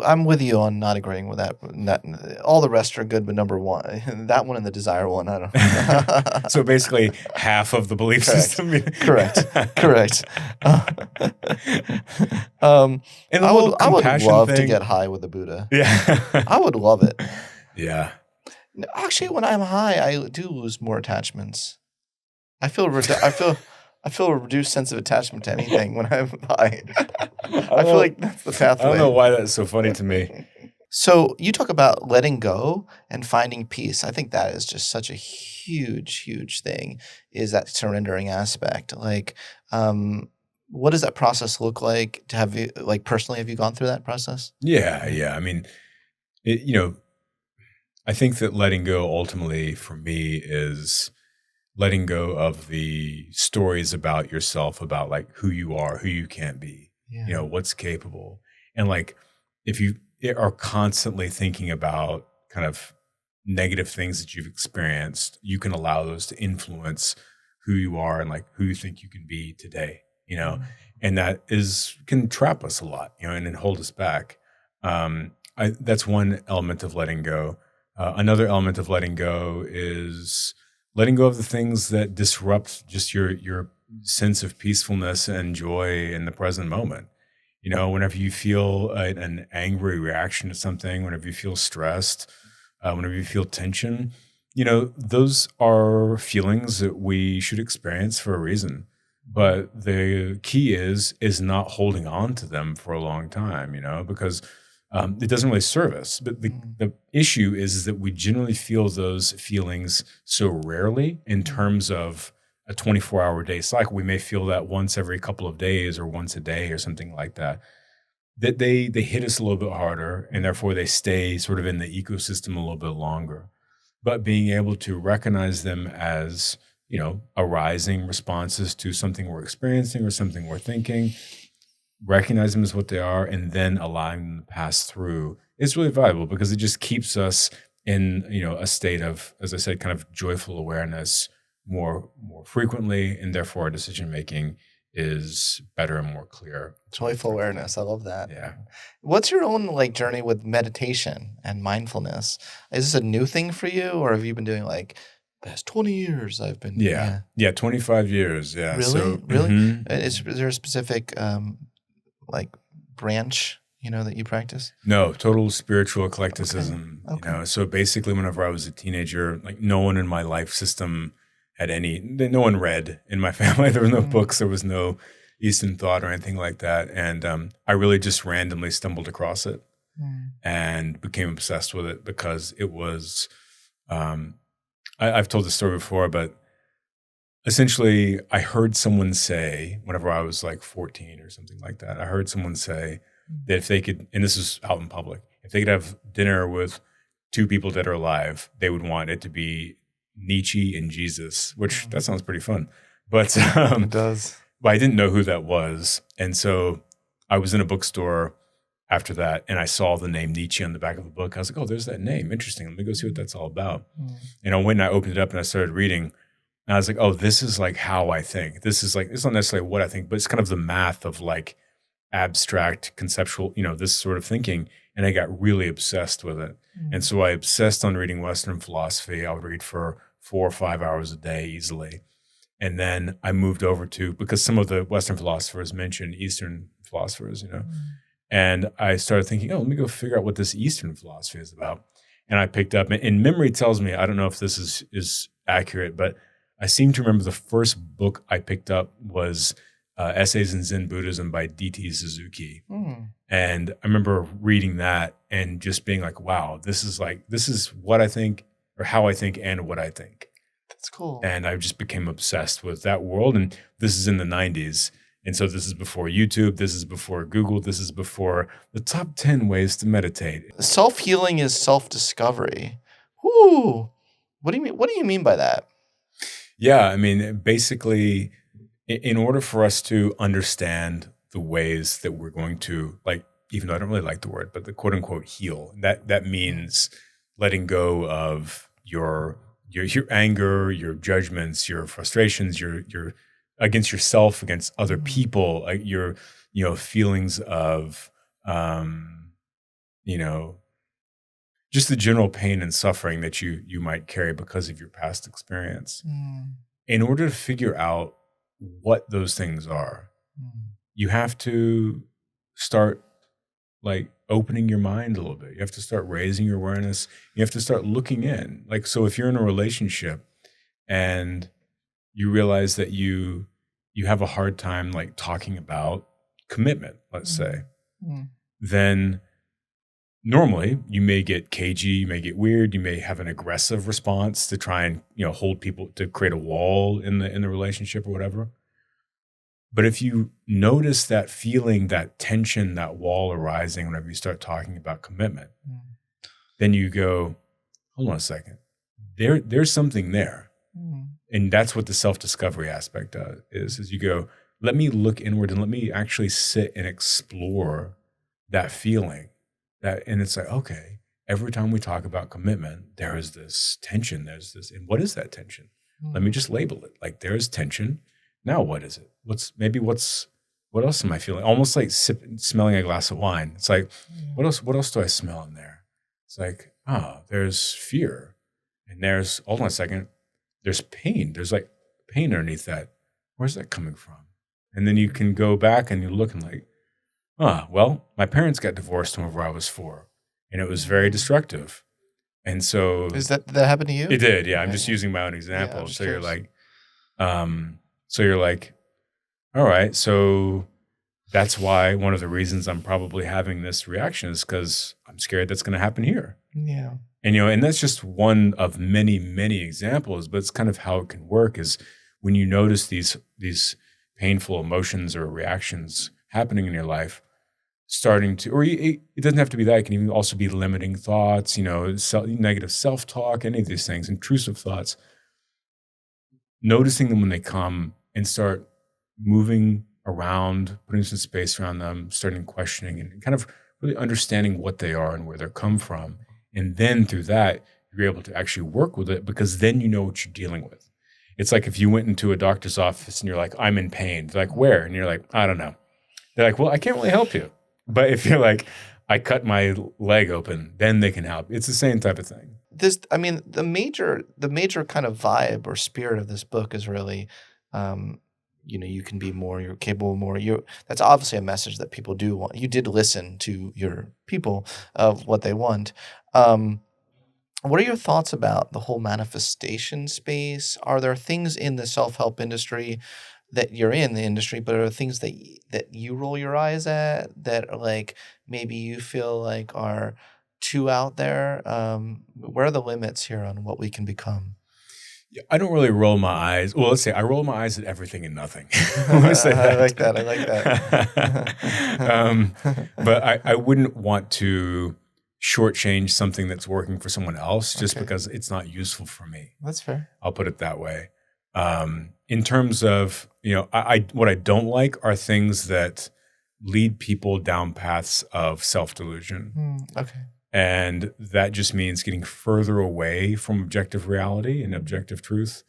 I'm with you on not agreeing with that. All the rest are good, but number one, that one and the desire one, I don't know. So basically half of the belief system. Correct. And I would love to get high with the Buddha. Yeah. I would love it. Yeah. Actually, when I'm high, I do lose more attachments. I feel a reduced sense of attachment to anything when I'm high. I feel like that's the pathway. I don't know why that's so funny to me. So you talk about letting go and finding peace. I think that is just such a huge, huge thing, is that surrendering aspect. Like, what does that process look like? Have you, like, personally, have you gone through that process? Yeah. I mean, I think that letting go ultimately for me is letting go of the stories about yourself, about like who you are, who you can't be, what's capable. And like, if you are constantly thinking about kind of negative things that you've experienced, you can allow those to influence who you are and like who you think you can be today, and that can trap us a lot, and hold us back. That's one element of letting go. Another element of letting go is letting go of the things that disrupt just your sense of peacefulness and joy in the present moment. Whenever you feel an angry reaction to something, whenever you feel stressed, whenever you feel tension, those are feelings that we should experience for a reason. But the key is not holding on to them for a long time, because it doesn't really serve us. But the issue is that we generally feel those feelings so rarely in terms of a 24-hour day cycle. We may feel that once every couple of days or once a day or something like that, that they hit us a little bit harder, and therefore they stay sort of in the ecosystem a little bit longer. But being able to recognize them as, arising responses to something we're experiencing or something we're thinking, recognize them as what they are, and then allowing them to pass through is really valuable, because it just keeps us in, a state of, as I said, kind of joyful awareness more frequently, and therefore our decision making is better and more clear. Joyful awareness. I love that. Yeah. What's your own journey with meditation and mindfulness? Is this a new thing for you, or have you been doing past 20 years I've been? Yeah. 25 years. Yeah. Really? So, Really? Mm-hmm. Is there a specific branch, that you practice? No, total spiritual eclecticism. Okay. So basically whenever I was a teenager, no one in my life system no one read in my family. There was no books. There was no Eastern thought or anything like that. And I really just randomly stumbled across it. and became obsessed with it because it was, I've told this story before, but essentially I heard someone say, whenever I was like 14 or something like that, I heard someone say that if they could, and this is out in public, if they could have dinner with two people that are alive, they would want it to be Nietzsche and Jesus, which that sounds pretty fun. But It does. but I didn't know who that was. And so I was in a bookstore after that, and I saw the name Nietzsche on the back of a book. I was like, oh, there's that name. Interesting. Let me go see what that's all about. And I went and I opened it up and I started reading. And I was like, oh, this is like how I think. This is like, it's not necessarily what I think, but it's kind of the math of like abstract, conceptual, this sort of thinking. And I got really obsessed with it. And so I obsessed on reading Western philosophy. I would read for 4 or 5 hours a day easily. And then I moved over to, because some of the Western philosophers mentioned Eastern philosophers, and I started thinking, oh, let me go figure out what this Eastern philosophy is about. And I picked up, and memory tells me, I don't know if this is accurate, but I seem to remember the first book I picked up was Essays in Zen Buddhism by D.T. Suzuki. And I remember reading that and just being like, wow, this is what I think, or how I think, and what I think. That's cool. And I just became obsessed with that world. And this is in the 90s. And so this is before YouTube. This is before Google. This is before the top 10 ways to meditate. Self-healing is self-discovery. Whoo. What do you mean? What do you mean by that? Yeah, I mean, basically, in order for us to understand the ways that we're going to, like, even though I don't really like the word, but the quote unquote heal, that means letting go of your anger, your judgments, your frustrations, your against yourself, against other people, your feelings of just the general pain and suffering that you might carry because of your past experience. In order to figure out what those things are, you have to start like opening your mind a little bit. You have to start raising your awareness. You have to start looking in. Like, so if you're in a relationship and you realize that you have a hard time like talking about commitment, let's say, then normally you may get cagey, you may get weird, you may have an aggressive response to try and hold people, to create a wall in the relationship or whatever. But if you notice that feeling, that tension, that wall arising whenever you start talking about commitment, then you go, hold on a second, there's something there. And that's what the self-discovery aspect is you go, let me look inward and let me actually sit and explore that feeling. And it's like, okay, every time we talk about commitment, there is this tension, there's this, and what is that tension? Let me just label it. Like, there's tension. Now what is it? What else am I feeling? Almost like smelling a glass of wine. It's like, what else do I smell in there? It's like, there's fear. And hold on a second, there's pain. There's like pain underneath that. Where's that coming from? And then you can go back and you look and like, well, my parents got divorced whenever I was 4, and it was very destructive. And so Is that happened to you? It did, yeah. I'm just using my own example. So you're like, all right, so that's why one of the reasons I'm probably having this reaction is because I'm scared that's going to happen here. Yeah. And, and that's just one of many, many examples, but it's kind of how it can work is when you notice these painful emotions or reactions happening in your life, starting to, or it doesn't have to be that. It can even also be limiting thoughts, negative self-talk, any of these things, intrusive thoughts. Noticing them when they come and start moving around, putting some space around them, starting questioning and kind of really understanding what they are and where they're come from. And then through that, you're able to actually work with it because then you know what you're dealing with. It's like if you went into a doctor's office and you're like, I'm in pain. They're like, where? And you're like, I don't know. They're like, well, I can't really help you. But if you're like, I cut my leg open, then they can help. It's the same type of thing. The major kind of vibe or spirit of this book is really, you can be more, you're capable more. That's obviously a message that people do want. You did listen to your people of what they want. What are your thoughts about the whole manifestation space? Are there things in the self-help industry that you're in the industry, but are there things that you roll your eyes at that are like maybe you feel like are too out there? Where are the limits here on what we can become? Yeah, I don't really roll my eyes. Well, let's say I roll my eyes at everything and nothing. Let me say that. I like that. I like that. But I wouldn't want to shortchange something that's working for someone else just Okay. because it's not useful for me. That's fair. I'll put it that way. In terms of, I what I don't like are things that lead people down paths of self-delusion. Okay. And that just means getting further away from objective reality and objective truth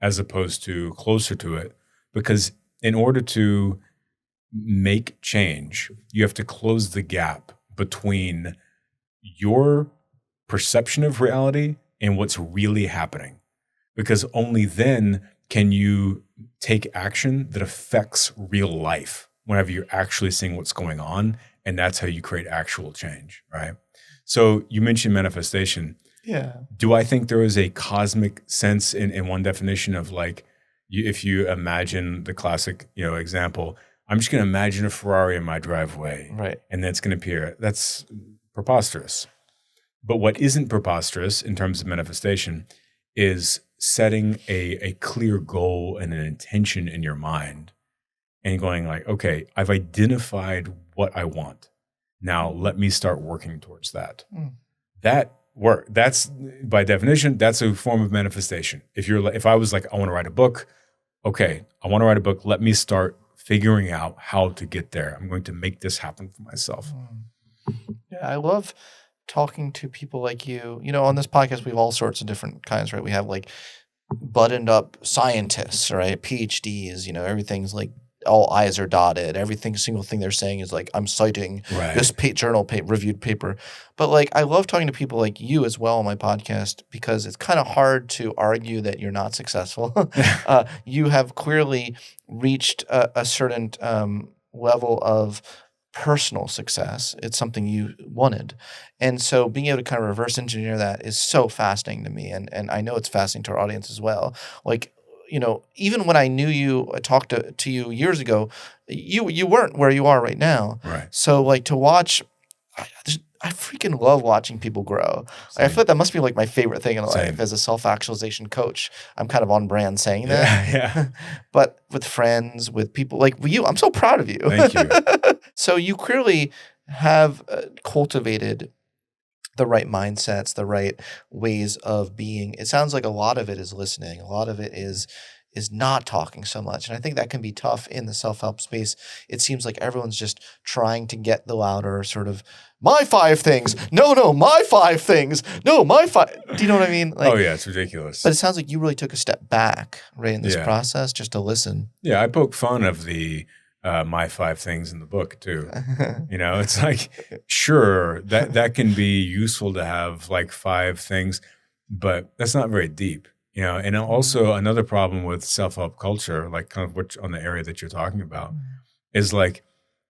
as opposed to closer to it. Because in order to make change, you have to close the gap between your perception of reality and what's really happening. Because only then can you take action that affects real life whenever you're actually seeing what's going on. And that's how you create actual change, right? So you mentioned manifestation. Yeah. Do I think there is a cosmic sense in one definition of like, if you imagine the classic, example, I'm just going to imagine a Ferrari in my driveway, Right. and then it's going to appear. That's preposterous. But what isn't preposterous in terms of manifestation is setting a clear goal and an intention in your mind and going like, okay, I've identified what I want. Now let me start working towards that. That work. That's by definition, that's a form of manifestation. If I was like, I want to write a book. Okay, I want to write a book. Let me start figuring out how to get there. I'm going to make this happen for myself. Yeah, I love talking to people like you. On this podcast, we have all sorts of different kinds, right? We have like buttoned up scientists, right? PhDs, everything's like all I's are dotted. Single thing they're saying is like, I'm citing this reviewed paper. But like, I love talking to people like you as well on my podcast because it's kind of hard to argue that you're not successful. You have clearly reached a certain level of personal success. It's something you wanted. And so being able to kind of reverse engineer that is so fascinating to me. And I know it's fascinating to our audience as well. Like, even when I knew you, I talked to you years ago, you weren't where you are right now. Right. So like to watch, I freaking love watching people grow. I feel like that must be like my favorite thing in life as a self-actualization coach. I'm kind of on brand saying that. Yeah. But with friends, with people like you, I'm so proud of you. Thank you. So you clearly have cultivated the right mindsets, the right ways of being. It sounds like a lot of it is listening. A lot of it is not talking so much. And I think that can be tough in the self-help space. It seems like everyone's just trying to get the louder sort of, my 5 things. No, my 5 things. No, my 5. Do you know what I mean? Like, oh, yeah, it's ridiculous. But it sounds like you really took a step back, right, in this process just to listen. Yeah, I poke fun of the my 5 things in the book too. It's like, sure, that can be useful to have like 5 things, but that's not very deep, And also another problem with self-help culture, like kind of which on the area that you're talking about, is like,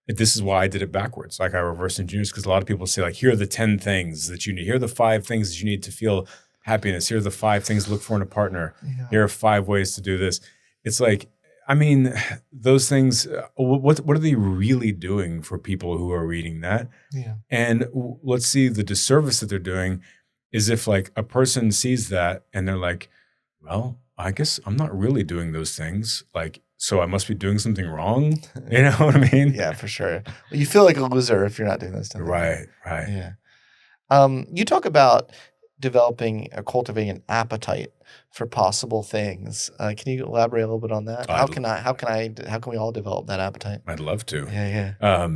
this is why I did it backwards. Like I reverse engineers because a lot of people say like, here are the 10 things that you need. Here are the 5 things that you need to feel happiness. Here are the 5 things to look for in a partner. Yeah. Here are 5 ways to do this. It's like, I mean, those things, what are they really doing for people who are reading that? Yeah. And let's see, the disservice that they're doing is if like a person sees that and they're like, well, I guess I'm not really doing those things. Like, so I must be doing something wrong. You know what I mean? Yeah, for sure. You feel like a loser if you're not doing those things. Right. Yeah. You talk about developing or cultivating an appetite for possible things. Can you elaborate a little bit on that? How can we all develop that appetite? I'd love to. Yeah.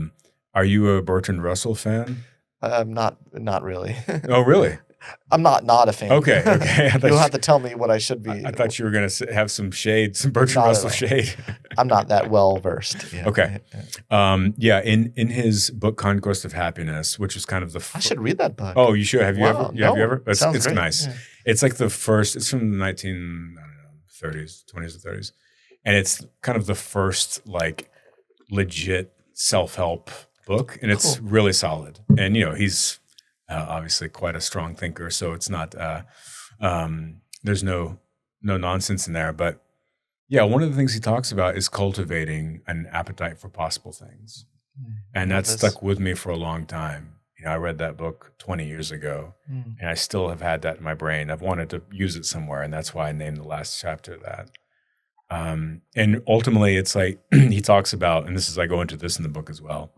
Are you a Bertrand Russell fan? Not really. Oh, really? I'm not a fan. Okay. You'll have to tell me what I should be. I thought you were going to have some shade, some Bertrand Russell shade. I'm not that well versed. Yeah. Okay. In his book Conquest of Happiness, which was kind of the I should read that book. Oh, you should. Have you ever? No. Have you ever? It's great. nice. Yeah. It's like the first. It's from the 30s, 20s or 30s, and it's kind of the first like legit self-help book, and it's really solid. And he's obviously quite a strong thinker, so it's not. There's no nonsense in there, but Yeah, one of the things he talks about is cultivating an appetite for possible things. And Love that this. stuck with me for a long time. I read that book 20 years ago, and I still have had that in my brain. I've wanted to use it somewhere, and that's why I named the last chapter that. And ultimately, it's like he talks about, and this is, I go into this in the book as well,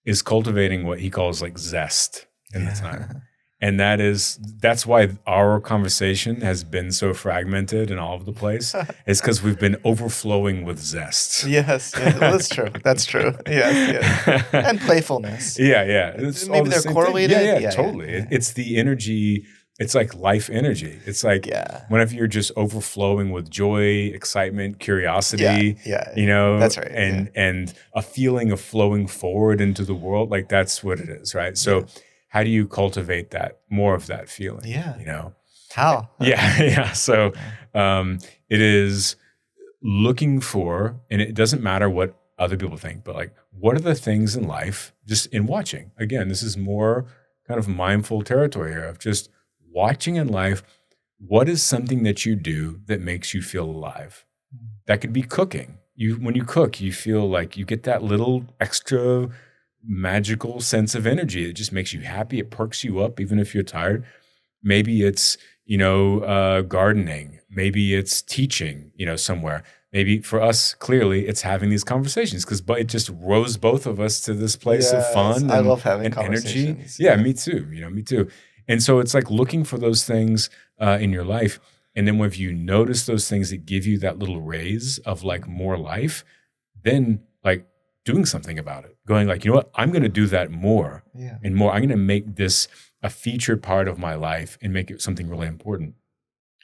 is cultivating what he calls like zest in the time. And that's why our conversation has been so fragmented and all over the place. It's because we've been overflowing with zest. Yes, well, that's true. That's true. Yes. And playfulness. Yeah. It's all Maybe the they're same thing. correlated. Yeah, totally. It's the energy. It's like life energy. It's like whenever you're just overflowing with joy, excitement, curiosity, that's right. And a feeling of flowing forward into the world, like that's what it is, right? So how do you cultivate that, more of that feeling? How? Yeah. So it is looking for, and it doesn't matter what other people think, but like, what are the things in life, just in watching? Again, this is more kind of mindful territory here of just watching in life. What is something that you do that makes you feel alive? That could be cooking. When you cook, you feel like you get that little extra magical sense of energy. It just makes you happy. It perks you up, even if you're tired. Maybe it's, gardening. Maybe it's teaching, somewhere. Maybe for us, clearly, it's having these conversations because it just rose both of us to this place of fun I love having and energy. conversations. Yeah, me too. Me too. And so it's like looking for those things in your life. And then when you notice those things that give you that little raise of like more life, then like doing something about it, going like, you know what, I'm going to do that more and more. I'm going to make this a featured part of my life and make it something really important.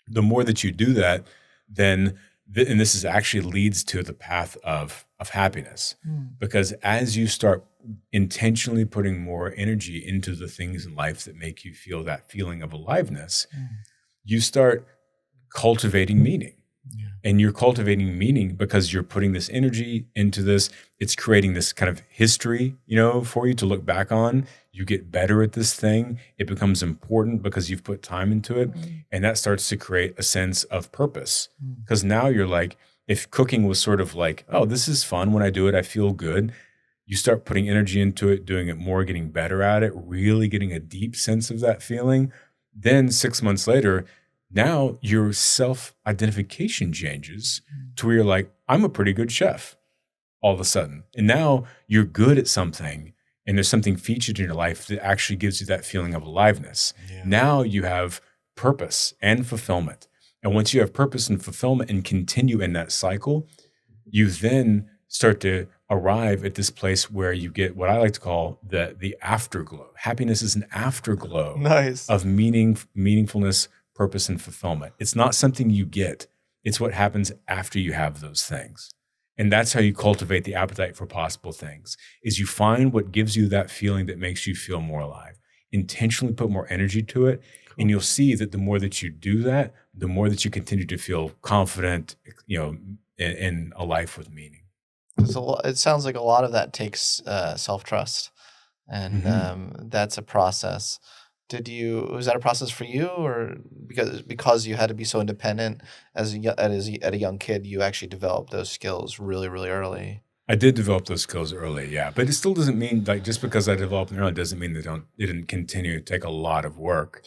The more that you do that, then, and this is actually leads to the path of happiness, because as you start intentionally putting more energy into the things in life that make you feel that feeling of aliveness, you start cultivating meaning. And you're cultivating meaning because you're putting this energy into this. It's creating this kind of history, for you to look back on. You get better at this thing. It becomes important because you've put time into it. And that starts to create a sense of purpose. Because now you're like, if cooking was sort of like, oh, this is fun. When I do it, I feel good. You start putting energy into it, doing it more, getting better at it, really getting a deep sense of that feeling. Then 6 months later, now your self-identification changes to where you're like, I'm a pretty good chef all of a sudden. And now you're good at something and there's something featured in your life that actually gives you that feeling of aliveness. Now you have purpose and fulfillment. And once you have purpose and fulfillment and continue in that cycle, you then start to arrive at this place where you get what I like to call the afterglow. Happiness is an afterglow of meaningfulness, purpose, and fulfillment. It's not something you get. It's what happens after you have those things. And that's how you cultivate the appetite for possible things, is you find what gives you that feeling that makes you feel more alive. Intentionally put more energy to it. And you'll see that the more that you do that, the more that you continue to feel confident, in a life with meaning. It sounds like a lot of that takes self-trust. And that's a process. Was that a process for you, or because you had to be so independent at a young kid, you actually developed those skills really, really early? I did develop those skills early, yeah. But it still doesn't mean, like, just because I developed them early doesn't mean they didn't continue to take a lot of work,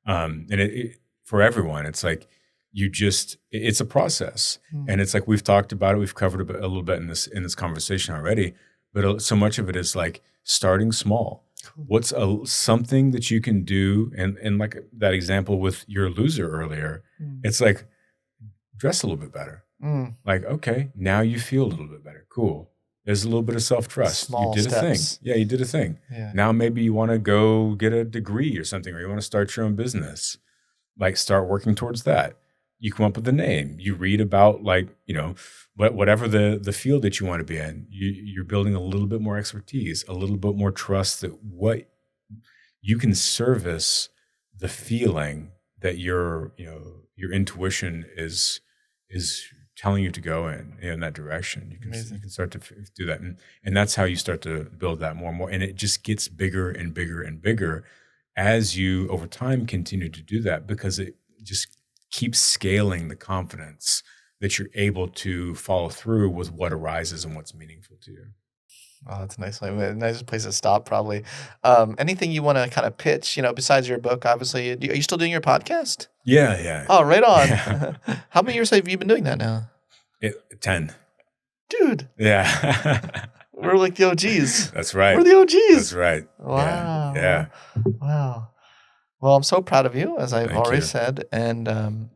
And it for everyone, it's like it's a process. And it's like we've talked about it, we've covered a little bit in this conversation already, but so much of it is like starting small. What's something that you can do? And like that example with your loser earlier, it's like dress a little bit better. Like, okay, now you feel a little bit better. Cool. There's a little bit of self-trust. Small you did steps. a thing. Yeah, you did a thing. Yeah. Now maybe you want to go get a degree or something, or you want to start your own business. Like, start working towards that. You come up with a name. You read about, like, whatever the field that you want to be in. You're building a little bit more expertise, a little bit more trust that what you can service the feeling that your intuition is telling you to go in that direction. You can start to do that, and that's how you start to build that more and more. And it just gets bigger and bigger and bigger as you over time continue to do that, because it just keeps scaling the confidence that you're able to follow through with what arises and what's meaningful to you. Oh, that's a nice, nice place to stop, probably. Anything you want to kind of pitch, besides your book, obviously? Are you still doing your podcast? Yeah. Oh, right on. Yeah. How many years have you been doing that now? 10. Dude. Yeah. We're like the OGs. That's right. We're the OGs. That's right. Wow. Yeah. Wow. Well, I'm so proud of you, as I've Thank already you. said. And,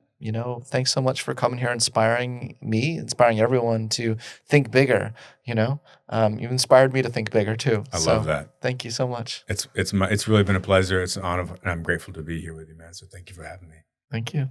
thanks so much for coming here, inspiring me, inspiring everyone to think bigger. You've inspired me to think bigger too. I love that. Thank you so much. It's really been a pleasure. It's an honor, and I'm grateful to be here with you, man. So thank you for having me. Thank you.